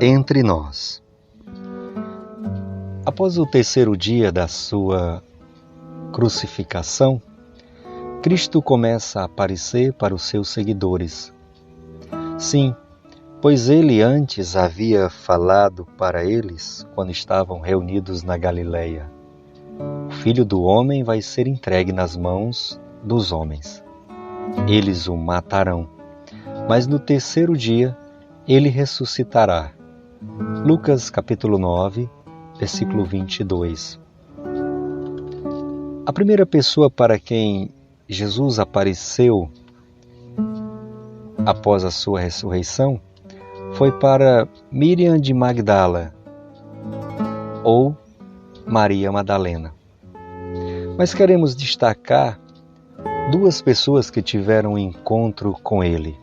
entre nós. Após o terceiro dia da sua crucificação, Cristo começa a aparecer para os seus seguidores. Sim, pois ele antes havia falado para eles quando estavam reunidos na Galileia: o Filho do Homem vai ser entregue nas mãos dos homens. Eles o matarão, mas no terceiro dia ele ressuscitará. Lucas capítulo 9, versículo 22. A primeira pessoa para quem Jesus apareceu após a sua ressurreição foi para Miriam de Magdala, ou Maria Madalena. Mas queremos destacar duas pessoas que tiveram um encontro com ele.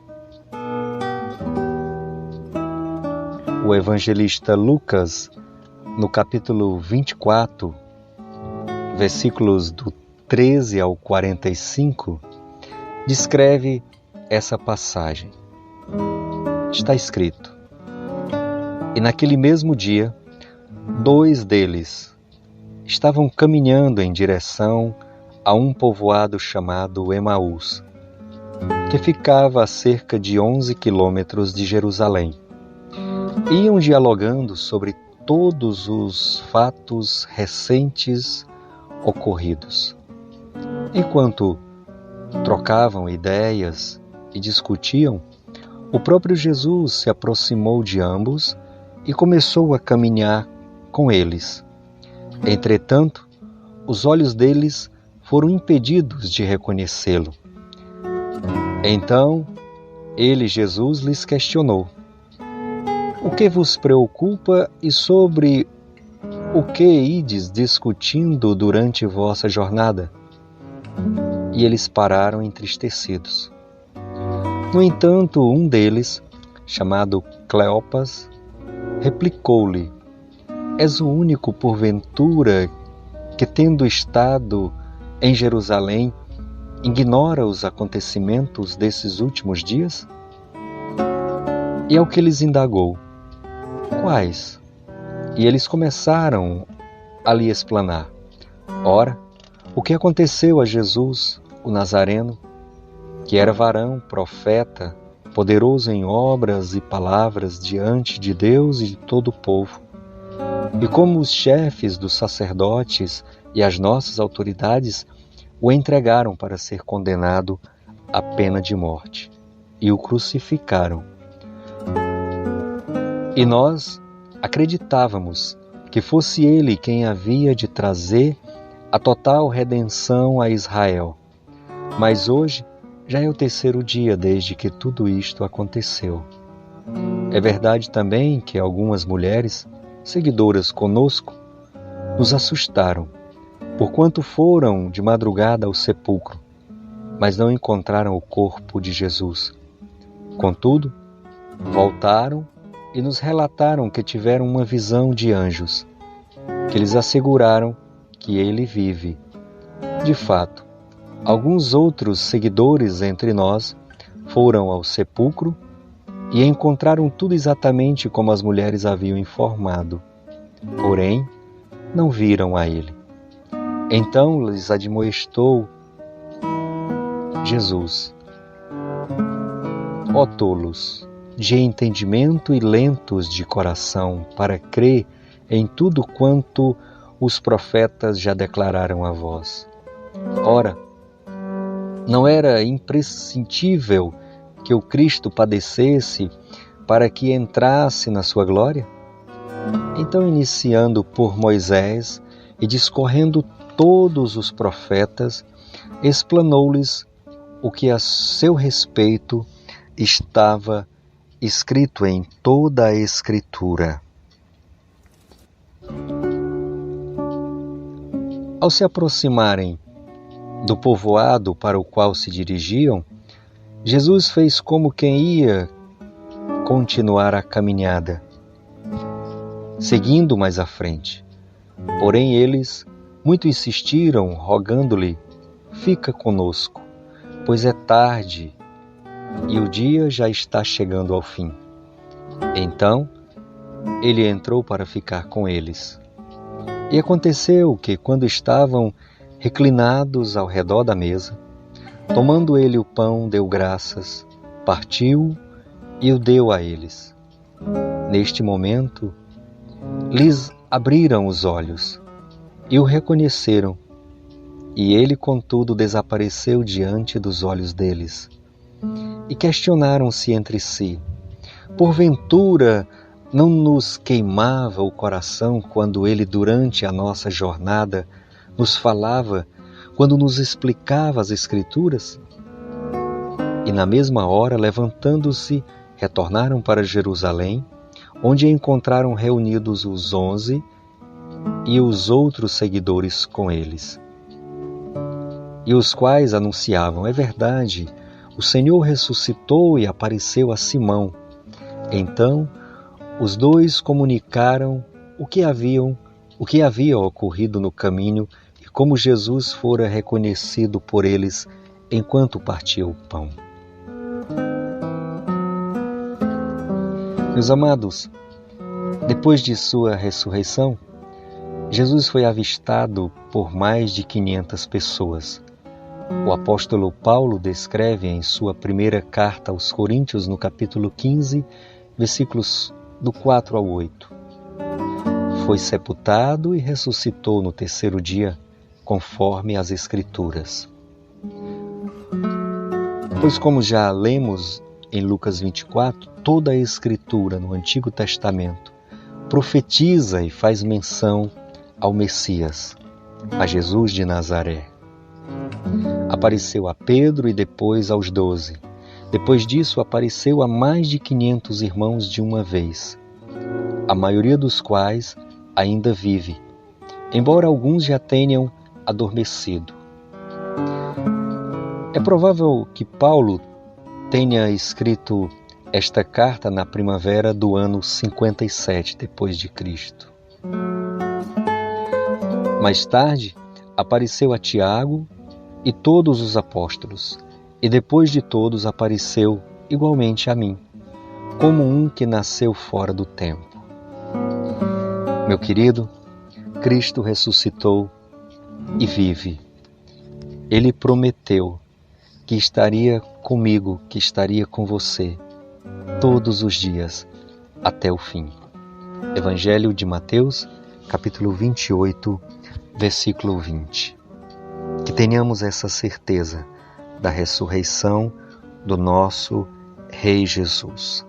O evangelista Lucas, no capítulo 24, versículos do 13 ao 45, descreve essa passagem. Está escrito: E naquele mesmo dia, 2 deles estavam caminhando em direção a um povoado chamado Emaús, que ficava a cerca de 11 quilômetros de Jerusalém. Iam dialogando sobre todos os fatos recentes ocorridos. Enquanto trocavam ideias e discutiam, o próprio Jesus se aproximou de ambos e começou a caminhar com eles. Entretanto, os olhos deles foram impedidos de reconhecê-lo. Então, ele, Jesus, lhes questionou: O que vos preocupa e sobre o que ides discutindo durante vossa jornada? E eles pararam entristecidos. No entanto, um deles, chamado Cleopas, replicou-lhe: És o único, porventura, que, tendo estado em Jerusalém, ignora os acontecimentos desses últimos dias? E ao que lhes indagou: Quais? E eles começaram a lhe explanar. Ora, o que aconteceu a Jesus, o Nazareno, que era varão, profeta, poderoso em obras e palavras diante de Deus e de todo o povo. E como os chefes dos sacerdotes e as nossas autoridades o entregaram para ser condenado à pena de morte e o crucificaram. E nós acreditávamos que fosse ele quem havia de trazer a total redenção a Israel. Mas hoje já é o terceiro dia desde que tudo isto aconteceu. É verdade também que algumas mulheres, seguidoras conosco, nos assustaram, porquanto foram de madrugada ao sepulcro, mas não encontraram o corpo de Jesus. Contudo, voltaram e nos relataram que tiveram uma visão de anjos, que lhes asseguraram que ele vive. De fato, alguns outros seguidores entre nós foram ao sepulcro e encontraram tudo exatamente como as mulheres haviam informado. Porém, não viram a ele. Então lhes admoestou Jesus: Ó tolos, de entendimento e lentos de coração, para crer em tudo quanto os profetas já declararam a vós. Ora, não era imprescindível que o Cristo padecesse para que entrasse na sua glória? Então, iniciando por Moisés e discorrendo todos os profetas, explanou-lhes o que a seu respeito estava escrito em toda a Escritura. Ao se aproximarem do povoado para o qual se dirigiam, Jesus fez como quem ia continuar a caminhada, seguindo mais à frente. Porém eles muito insistiram, rogando-lhe: Fica conosco, pois é tarde e o dia já está chegando ao fim. Então ele entrou para ficar com eles. E aconteceu que, quando estavam reclinados ao redor da mesa, tomando ele o pão, deu graças, partiu e o deu a eles. Neste momento, lhes abriram os olhos e o reconheceram, e ele, contudo, desapareceu diante dos olhos deles. E questionaram-se entre si: porventura não nos queimava o coração quando ele, durante a nossa jornada, nos falava, quando nos explicava as Escrituras? E na mesma hora, levantando-se, retornaram para Jerusalém, onde encontraram reunidos os 11 e os outros seguidores com eles, e os quais anunciavam: é verdade, o Senhor ressuscitou e apareceu a Simão. Então os dois comunicaram o que havia ocorrido no caminho e como Jesus fora reconhecido por eles enquanto partia o pão. Meus amados, depois de sua ressurreição, Jesus foi avistado por mais de 500 pessoas. O apóstolo Paulo descreve em sua primeira carta aos Coríntios, no capítulo 15, versículos do 4 ao 8. Foi sepultado e ressuscitou no terceiro dia, conforme as Escrituras. Pois, como já lemos em Lucas 24, toda a Escritura no Antigo Testamento profetiza e faz menção ao Messias, a Jesus de Nazaré. Apareceu a Pedro e depois aos 12. Depois disso, apareceu a mais de 500 irmãos de uma vez, a maioria dos quais ainda vive, embora alguns já tenham adormecido. É provável que Paulo tenha escrito esta carta na primavera do ano 57 depois de Cristo. Mais tarde, apareceu a Tiago e todos os apóstolos, e depois de todos apareceu igualmente a mim, como um que nasceu fora do tempo. Meu querido, Cristo ressuscitou e vive. Ele prometeu que estaria comigo, que estaria com você todos os dias até o fim. Evangelho de Mateus, capítulo 28, versículo 20. Que tenhamos essa certeza da ressurreição do nosso Rei Jesus.